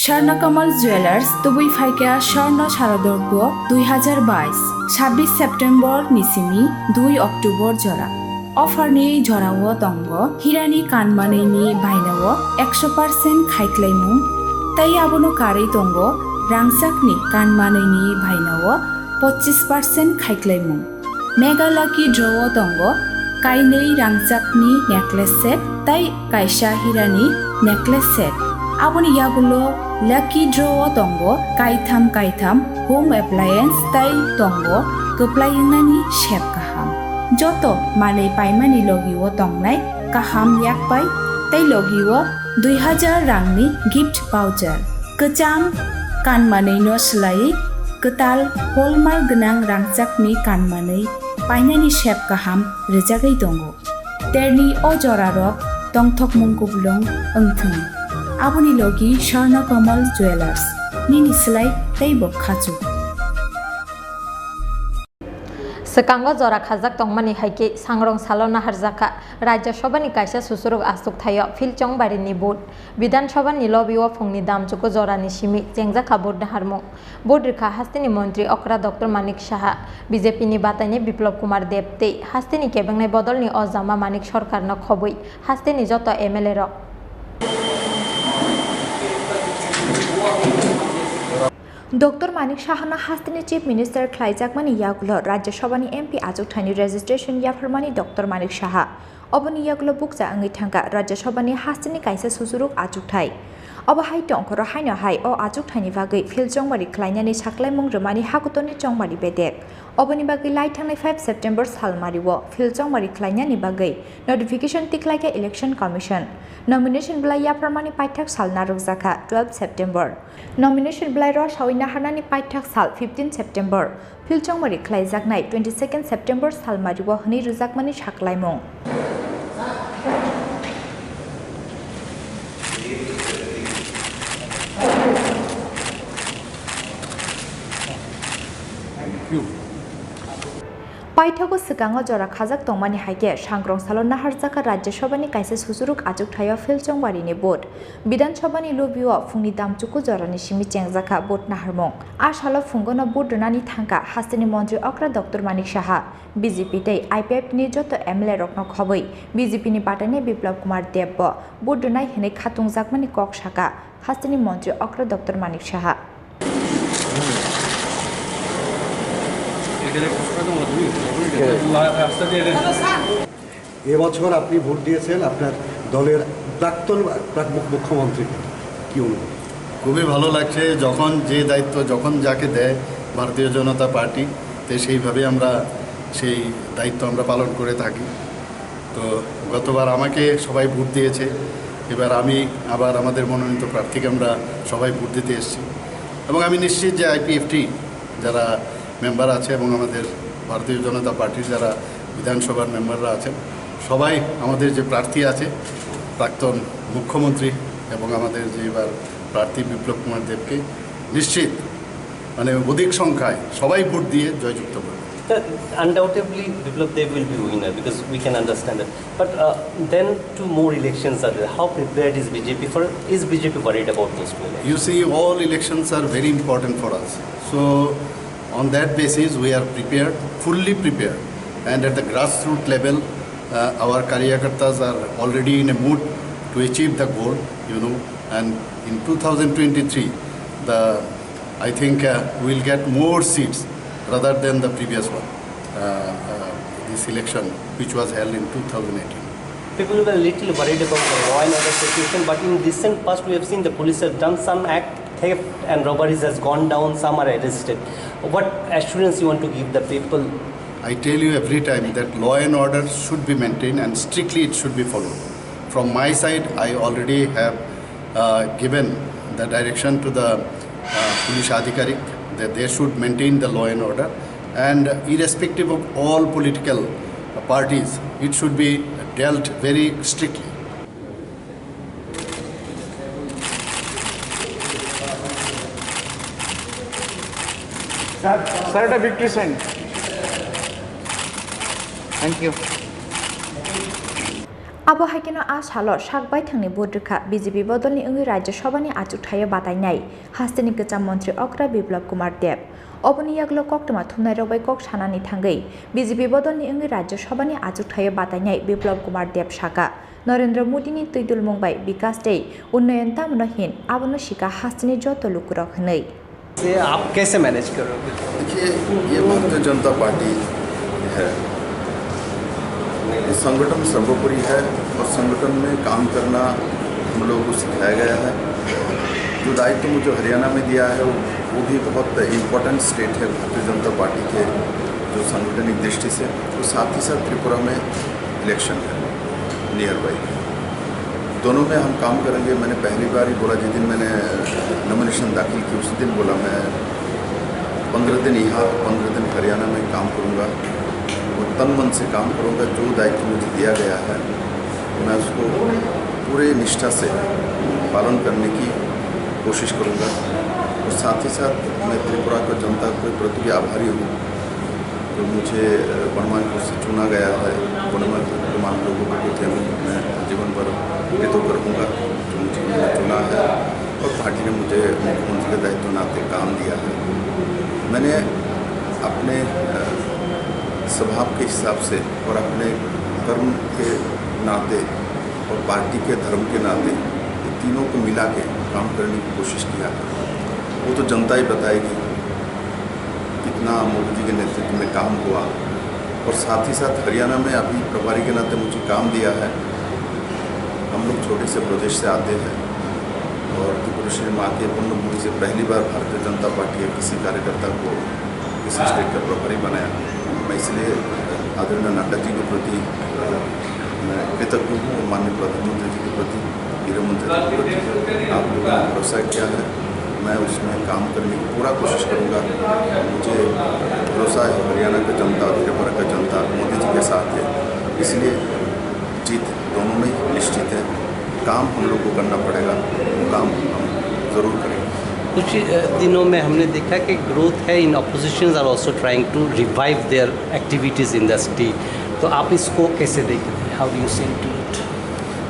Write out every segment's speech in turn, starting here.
Swarnakamal jewellers তুবুই ফাইকা স্বর্ণ শারদর্ঘ 2022 26 September নিসিমি 2 October জরা অফারনি জরাও তঙ্গ হিরানি কানমানैनि बायनाव 100% खायख्लायमुं ताई आबोनो कारै तंग रांसाकनि कानमानैनि बायनाव 25% खायख्लायमुं मेगा लाकी ड्रव तंग काइनै रांसाकनि नेकलेस सेट ताई कायसा हिरानि नेकलेस सेट आबोनि यागुलो लाकी ड्रव तंग कायथाम होम एप्लायेंस ताई तंग गोप्लायिंनानि शेप गाहाम जत मानै पाइमानि लगिओ तंगनाय गाहाम याकपाय ताई लगिओ 2000 रांनि गिफ्ट भाउचार गोजाम कानमानैनो सोलायै गोताल हलमार्क गोनां रांसाकनि कानमानै पाइनानि शेप गाहाम रोजागै दङ तेरनि अजरारक तंथक मुंगुबलं ओंथों आबोनि लगी स्वर्णकमल जुवेलार्स निनि सोलाय तैबो खाजु Sekango jora khajak tongmani haike sangrong salona harjaka Rajya Sabha ni kaisa susuruk asuk thayo Philchong bari ni bot Bidhan Sabha ni lobio phongni damchuko jora ni simi jengjaka bot na harmo bot rikha hastini mantri okra Dr. Manik Saha BJP ni batani Biplop Kumar Debte hastini kebengnai bodol ni ojama Manik Sarkar no khoboi hastini joto MLA rok Dr. Manik Sahana hastini Chief Minister Khlaijakmani yagulo Rajya Sabhani MP Ajukthaini registration yafarmani Dr. Manik Saha oboni yagulo bukja angi thangka Rajya Sabhani hastini kaisa susuruk Ajukthai obahai tongkhoro haino hai o Ajukthani bagui Philchongbari khlainani saklaimung rwmani hakutoni chongbari bedek oboni bagui laithangnai 5 September salmariwo Philchongbari khlainani bagui notification tiklaika election commission nomination blai yafarmani paithak salna rukjaka 12 September nomination blai ro sawina hanani paithak sal 15 September Philchongbari khlaijaknai 22 September salmariwo hni rujakmani saklaimung Paithago sekango jora khajak tongmani haike sangrong salona harjaka Rajya Sabhani kaisa susuruk Ajukthaya Philchongbari ni bot Bidhan Sabha ni lobio phungni damchuku jorani simi chengjaka bot naharmong a salo phungono bot runani thangka hastini mantri okra Dr. Manik Saha BJP tei IPF ni joto MLA rokno khoboi BJP ni patani Biplop Kumar Debbo bot runai hene khatungjakmani kok saka hastini mantri okra Dr. Manik Saha এবছর আপনি vote দিয়েছেন আপনার দলের প্রাক্তন মুখ্যমন্ত্রী কি অনুভব খুবই ভালো লাগছে যখন যে দায়িত্ব যখন যাকে দেয় ভারতীয় জনতা পার্টি তে সেইভাবে আমরা সেই দায়িত্ব আমরা পালন করে থাকি তো গতবার আমাকে সবাই ভোট দিয়েছে এবার আমি আবার আমাদের মনোনীত প্রার্থীকে আমরা সবাই ভোট দিতে এসেছি এবং আমি নিশ্চিত যে আইপিএফটি যারা মেম্বার আছে এবং আমাদের ভারতীয় জনতা পার্টির যারা বিধানসভার মেম্বাররা আছেন সবাই আমাদের যে প্রার্থী আছে প্রাক্তন মুখ্যমন্ত্রী এবং আমাদের যে এবার প্রার্থী বিপ্লব কুমার দেবকে নিশ্চিত মানে অধিক সংখ্যায় সবাই ভোট দিয়ে জয়যুক্ত করবে Undoubtedly, Biplop Dev will be winner because we can understand that. But then two more elections are there. How prepared is BJP for? Is BJP worried about those two elections? You see, all elections are very important for us. So, on that basis, we are prepared, fully prepared. And at the grassroots level, our Karyakartas are already in a mood to achieve the goal, you know. And in 2023, I think we'll get more seats rather than the previous one, this election, which was held in 2018. People were a little worried about the law and order situation, but in recent past, we have seen the police have done some act, theft and robberies has gone down, some are arrested. What assurance you want to give the people? I tell you every time that law and order should be maintained and strictly it should be followed. From my side, I already have given the direction to the police adhikarik that they should maintain the law and order, and irrespective of all political parties, it should be dealt very strictly. Sir, a victory sign. Thank you. Abo haikino a salor sakbai thangni bodrikha BJP bodolni ongi Rajya Sabhani achukthaiyo batainai hastini kecham mantri Okra Biplab Kumar Deb oboni yaglo koktoma thumnai robai kok sanani thangai BJP bodolni ongi Rajya Sabhani achukthaiyo batainai Biplab Kumar Deb saka Narendra Modi ni tuidul mongbai bikas dei unnayan tamno hin abono shika hastini joto lukurok hnai से आप कैसे manage करोगे? देखिए, ये Bharatiya Janata party है, ये संगठन सर्वोपरि है और संगठन में काम करना हम लोगों को सिखाया गया है। जो दायित्व मुझे हरियाणा में दिया है वो भी बहुत इम्पोर्टेंट स्टेट है भारतीय जनता पार्टी के जो सांगठनिक दृष्टि से। तो साथ ही साथ त्रिपुरा में इलेक्शन है नियर बाई, दोनों में हम काम करेंगे। मैंने पहली बार ही बोला, जिस दिन मैंने नॉमिनेशन दाखिल की उसी दिन बोला मैं 15 दिन यहाँ 15 दिन हरियाणा में काम करूँगा, वो तन मन से काम करूँगा। जो दायित्व मुझे दिया गया है मैं उसको पूरे निष्ठा से पालन करने की कोशिश करूँगा। और साथ ही साथ मैं त्रिपुरा को जनता के प्रति आभारी हूँ जो मुझे बनमानपुर से चुना गया है। बनमान लोगों को मैं जीवन भर तो करूँगा जो मुझे चुना है और पार्टी ने मुझे मुख्यमंत्री के दायित्व नाते काम दिया है। मैंने अपने स्वभाव के हिसाब से और अपने धर्म के नाते और पार्टी के धर्म के नाते ये तीनों को मिला के काम करने की कोशिश किया। वो तो जनता ही बताएगी कितना मोदी जी के नेतृत्व में काम हुआ। और साथ ही साथ हरियाणा में अभी प्रभारी के नाते मुझे काम दिया है। हम लोग छोटे से प्रदेश से आते हैं और त्रिपुरा श्री माँ के पुण्यभूमि से पहली बार भारतीय जनता पार्टी के किसी कार्यकर्ता को किसी स्टेट का प्रभारी बनाया। मैं इसलिए आदरणीय नड्डा जी के प्रति मैं कृतज्ञ हूँ और माननीय प्रधानमंत्री जी के प्रति, गृहमंत्री जी के प्रति आप लोगों ने भरोसा किया है। मैं उसमें काम करने की पूरा कोशिश करूँगा। मुझे भरोसा है हरियाणा का जनता, त्रिपुरा का जनता मोदी जी के साथ है, इसलिए जीत दोनों में निश्चित है। काम हम लोग को करना पड़ेगा, वो काम हम ज़रूर करेंगे। कुछ दिनों में हमने देखा कि ग्रोथ है in oppositions are also trying to revive their activities in the state, तो आप इसको कैसे देखते हैं? How do you see it?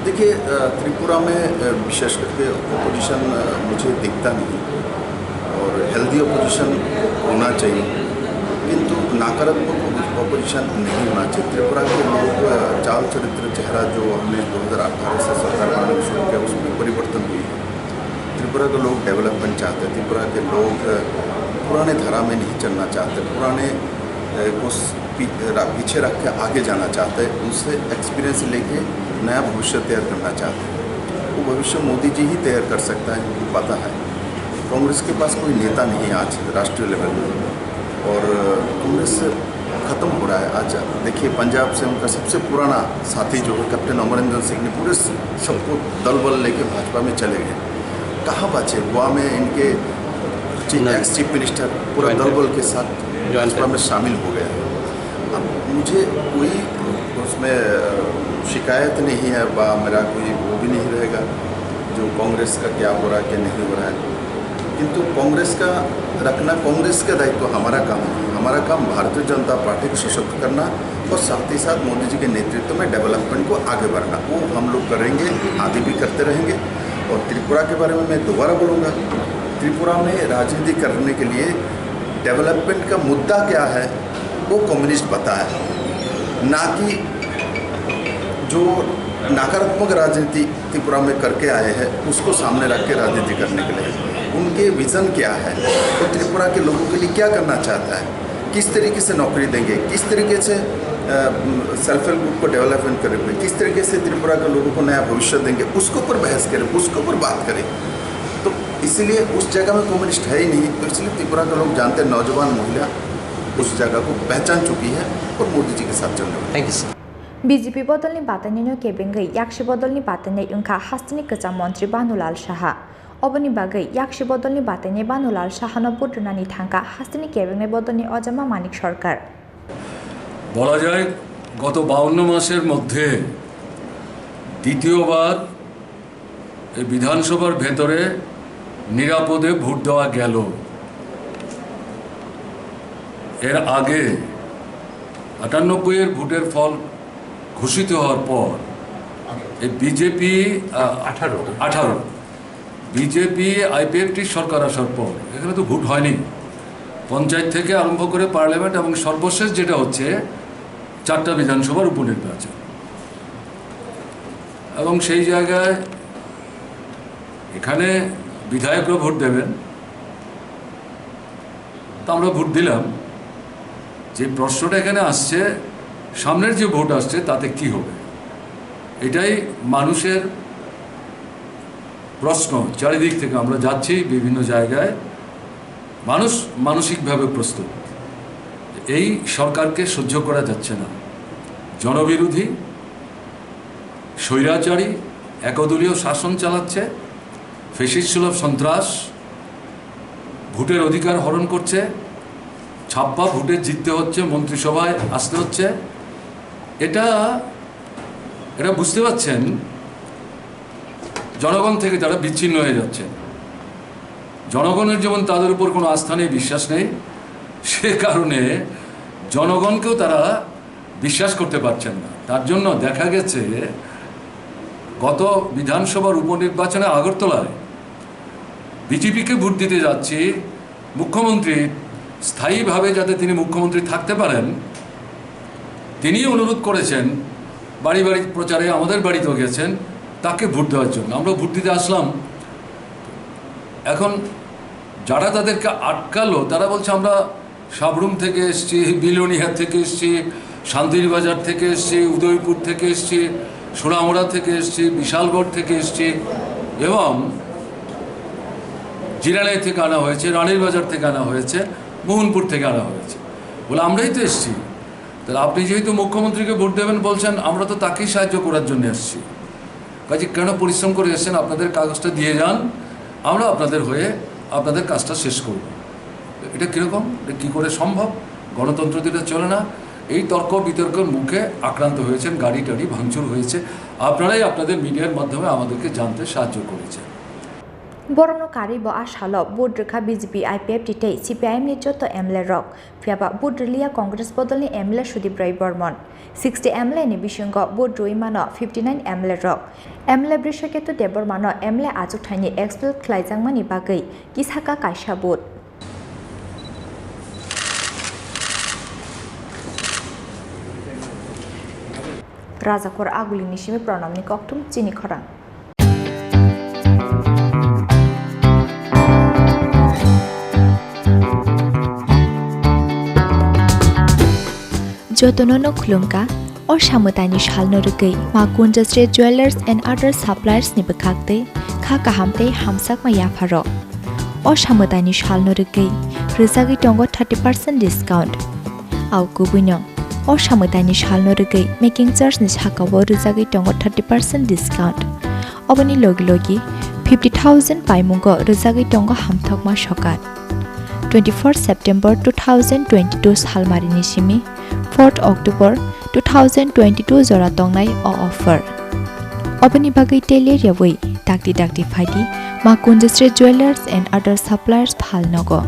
देखिए, त्रिपुरा में विशेष करके अपोजिशन मुझे दिखता नहीं और हेल्दी अपोजिशन होना चाहिए, किंतु नकारात्मक अपोजिशन नहीं होना चाहिए। त्रिपुरा के लोग चाल चरित्र चेहरा जो हमने 2018 से सरकार बनाना शुरू किया उसमें परिवर्तन हुई है। त्रिपुरा के लोग डेवलपमेंट चाहते हैं, त्रिपुरा के लोग पुराने धारा में नहीं चलना चाहते, पुराने को पीछे रख के आगे जाना चाहते हैं, उनसे एक्सपीरियंस लेके नया भविष्य तैयार करना चाहते हैं। वो भविष्य मोदी जी ही तैयार कर सकता है, उनको पता है। कांग्रेस के पास कोई नेता नहीं है आज राष्ट्रीय लेवल में और कांग्रेस ख़त्म हो रहा है। आज देखिए, पंजाब से उनका सबसे पुराना साथी जो है कैप्टन अमरिंदर सिंह ने पूरे सबको दल बल लेके भाजपा में चले गए। कहाँ बचे? गोवा में इनके एक्स चीफ मिनिस्टर पूरा दल बल के साथ भाजपा में शामिल हो गया। अब मुझे कोई उसमें शिकायत नहीं है, मेरा कोई वो भी नहीं रहेगा जो कांग्रेस का क्या हो रहा है क्या नहीं हो रहा है, किंतु कांग्रेस का रखना कांग्रेस का दायित्व हमारा काम है। हमारा काम भारतीय जनता पार्टी को सशक्त करना और साथ ही साथ मोदी जी के नेतृत्व में डेवलपमेंट को आगे बढ़ना, वो हम लोग करेंगे, आगे भी करते रहेंगे। और त्रिपुरा के बारे में मैं दोबारा बोलूँगा, त्रिपुरा में राजनीति करने के लिए डेवलपमेंट का मुद्दा क्या है वो कम्युनिस्ट बताए, ना कि जो नकारात्मक राजनीति त्रिपुरा में करके आए हैं उसको सामने रख के राजनीति करने के लिए। उनके विज़न क्या है, वो त्रिपुरा के लोगों के लिए क्या करना चाहता है, किस तरीके से नौकरी देंगे, किस तरीके से सेल्फ हेल्प ग्रुप को डेवलपमेंट करेंगे, किस तरीके से त्रिपुरा के लोगों को नया भविष्य देंगे, उसके ऊपर बहस करें, उसके ऊपर बात करें। तो इसलिए उस जगह में कम्युनिस्ट है ही नहीं, तो इसलिए त्रिपुरा के लोग जानते हैं नौजवान महिला उस जगह को पहचान चुकी है और मोदी जी के साथ चल रहे हैं। Thank you sir. BJP bodolni batani kebengai yakshi bodolni batani unka hastini kecham mantri Banulal Saha oboni bagai yakshi bodolni batani Banulal Saha no budrunani thangka hastini kebengai bodolni Ojama Manik Sarkar বলা যায় গত 52 মাসের মধ্যে দ্বিতীয়বার এই বিধানসভার ভেতরে নিরাপদে ভোট দেওয়া গেল। এর আগে 98 এর ভোটের ফল ঘোষিত হওয়ার পর এই বিজেপি 18 বিজেপি আইপিএফটি সরকার আসার পর এখানে তো ভোট হয়নি, পঞ্চায়েত থেকে আরম্ভ করে পার্লামেন্ট এবং সর্বশেষ যেটা হচ্ছে 4টা বিধানসভার উপনির্বাচন। এবং সেই জায়গায় এখানে বিধায়করা ভোট দেবেন, তা আমরা ভোট দিলাম। যে প্রশ্নটা এখানে আসছে, সামনের যে ভোট আসছে তাতে কি হবে, এটাই মানুষের প্রশ্ন। চারিদিক থেকে আমরা যাচ্ছি বিভিন্ন জায়গায়, মানুষ মানসিকভাবে প্রস্তুত। এই সরকারকে সহ্য করা যাচ্ছে না, জনবিরোধী, স্বৈরাচারী, একদলীয় শাসন চালাচ্ছে, ফ্যাসিস্ট সুলভ সন্ত্রাস, ভোটের অধিকার হরণ করছে, ছাপ্পা ভোটে জিততে হচ্ছে, মন্ত্রিসভায় আসতে হচ্ছে। এটা বুঝতে পারছেন, জনগণ থেকে তারা বিচ্ছিন্ন হয়ে যাচ্ছে। জনগণের যেমন তাদের উপর কোনো আস্থা নেই, বিশ্বাস নেই, সে কারণে জনগণকেও তারা বিশ্বাস করতে পারছেন না। তার জন্য দেখা গেছে গত বিধানসভার উপনির্বাচনে আগরতলায় বিজেপিকে ভোট দিতে যাচ্ছি, মুখ্যমন্ত্রী স্থায়ীভাবে যাতে তিনি মুখ্যমন্ত্রী থাকতে পারেন, তিনি অনুরোধ করেছেন, বাড়ি বাড়ি প্রচারে আমাদের বাড়িতেও গেছেন, তাকে ভোট দেওয়ার জন্য। আমরা ভোট দিতে আসলাম, এখন যারা তাদেরকে আটকালো তারা বলছে আমরা সাবরুম থেকে এসছি, বিলোনিয়া থেকে এসছি, শান্তিরবাজার থেকে এসছি, উদয়পুর থেকে এসছি, সোনামুড়া থেকে এসছি, বিশালগড় থেকে এসছি, এবং জিরালাই থেকে আনা হয়েছে, রানীর বাজার থেকে আনা হয়েছে, মোহনপুর থেকে আনা হয়েছে। বলে আমরাই তো এসছি। তাহলে আপনি যেহেতু মুখ্যমন্ত্রীকে ভোট দেবেন বলছেন, আমরা তো তাকেই সাহায্য করার জন্য এসছি। কাজে কেন পরিশ্রম করে এসেছেন, আপনাদের কাগজটা দিয়ে যান, আমরা আপনাদের হয়ে আপনাদের কাজটা শেষ করব। এটা কীরকম, এটা কী করে সম্ভব? গণতন্ত্র দিতে চলে না। এই তর্ক বিতর্কের মুখে আক্রান্ত হয়েছেন, গাড়ি টাড়ি ভাঙচুর হয়েছে। আপনারাই আপনাদের মিডিয়ার মাধ্যমে আমাদেরকে জানতে সাহায্য করেছেন। বরনো কারিব আশাল বুদ্রখা বিজেপি আইপিএফ টিটাই সিপিআইএম নি যত এমএলএ রক ফিয়াবা বুদ্রলিয়া কংগ্রেস বদলনি MLA Sudip Roy Barman 60 MLA ni bisingo বুদ্রই মানো 59 এমএলএ রক এমএলএ বৃষকেতু দেববর্মানো এমএলএ আজুকথাইনি এক্সপেল খ্লাইজাংমানি বাগৈ কিসাকা কাইসা বুট রাজাকর আগুলি নিশিমে প্রণামনি কক্তুম চিনি খরাং Jotonono khulumka or samutani shalno rugai makun industry jewelers and other suppliers ni bakakte khaka hamte hamsak ma yafaro or samutani shalno rugai rizagi tongo 30% discount au kubuno or samutani shalno rugai making charge ni hakawo rizagi tongo 30% discount obani logi logi 50,000 paimungo rizagi tongo hamthok ma shokat 24 September 2022 salmarini simi 4th October 2022 jora tongnai o offer obani bagai tele yawai dakti phaidi makun industry jewelers and other suppliers phalnogo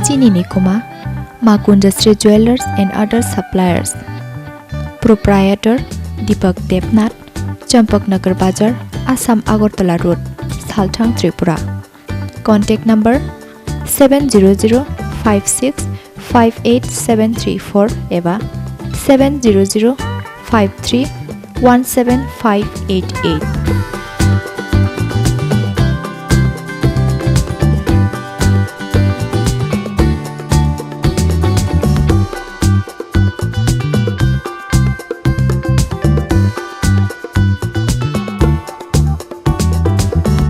chini nikuma makun industry jewelers and other suppliers proprietor Deepak Debnath Champaknagar Bazar Assam Agartala Road Salthang Tripura contact number 70056587734 eva 70053175588